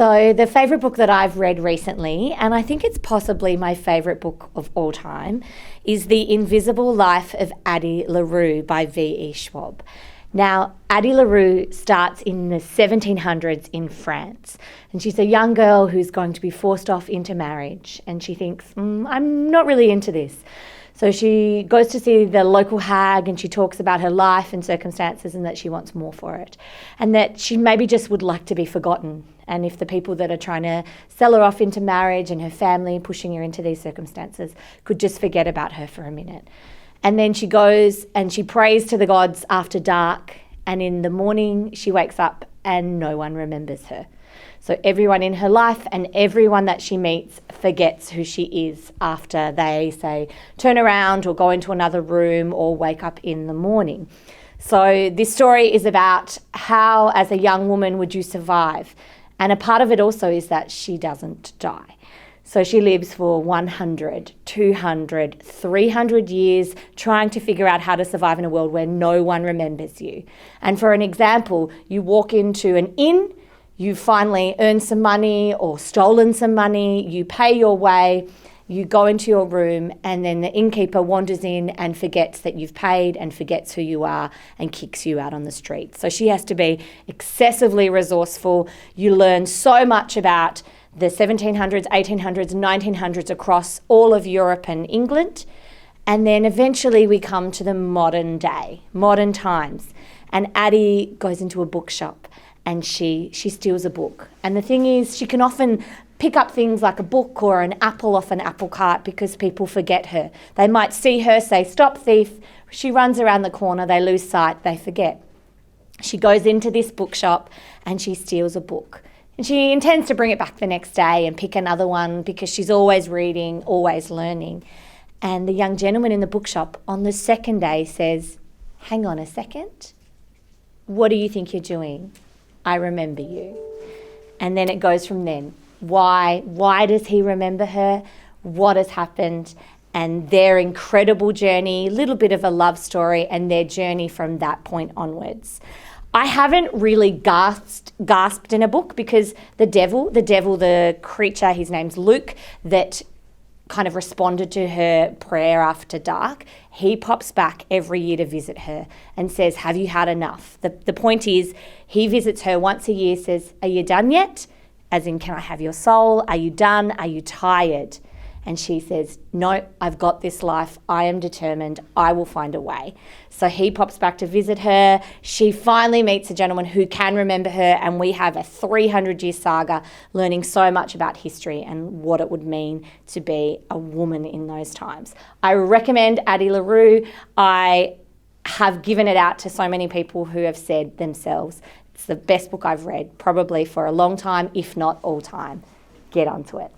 So the favourite book that I've read recently, and I think it's possibly my favourite book of all time, is The Invisible Life of Addie LaRue by V.E. Schwab. Now, Addie LaRue starts in the 1700s in France, and she's a young girl who's going to be forced off into marriage, and she thinks, I'm not really into this. So she goes to see the local hag and she talks about her life and circumstances and that she wants more for it, and that she maybe just would like to be forgotten. And if the people that are trying to sell her off into marriage and her family pushing her into these circumstances could just forget about her for a minute. And then she goes and she prays to the gods after dark, and in the morning she wakes up and no one remembers her. So everyone in her life and everyone that she meets forgets who she is after they, say, turn around or go into another room or wake up in the morning. So this story is about how, as a young woman, would you survive? And a part of it also is that she doesn't die. So she lives for 100, 200, 300 years trying to figure out how to survive in a world where no one remembers you. And for an example, you walk into an inn, you finally earn some money or stolen some money, you pay your way, you go into your room, and then the innkeeper wanders in and forgets that you've paid and forgets who you are and kicks you out on the street. So she has to be excessively resourceful. You learn so much about the 1700s, 1800s, 1900s across all of Europe and England. And then eventually we come to the modern day, modern times. And Addie goes into a bookshop and she steals a book. And the thing is, she can often pick up things like a book or an apple off an apple cart because people forget her. They might see her, say, "Stop, thief." She runs around the corner, they lose sight, they forget. She goes into this bookshop and she steals a book. And she intends to bring it back the next day and pick another one because she's always reading, always learning. And the young gentleman in the bookshop on the second day says, "Hang on a second. What do you think you're doing? I remember you." And then it goes from then. Why does he remember her? What has happened? And their incredible journey, a little bit of a love story, and their journey from that point onwards. I haven't really gasped in a book because the creature, his name's Luke, that kind of responded to her prayer after dark, he pops back every year to visit her and says, "Have you had enough?" The point is, he visits her once a year, says, "Are you done yet?" As in, "Can I have your soul? Are you done? Are you tired?" And she says, "No, I've got this life. I am determined. I will find a way." So he pops back to visit her. She finally meets a gentleman who can remember her, and we have a 300-year saga learning so much about history and what it would mean to be a woman in those times. I recommend Addie LaRue. I have given it out to so many people who have said themselves, it's the best book I've read, probably for a long time, if not all time. Get onto it.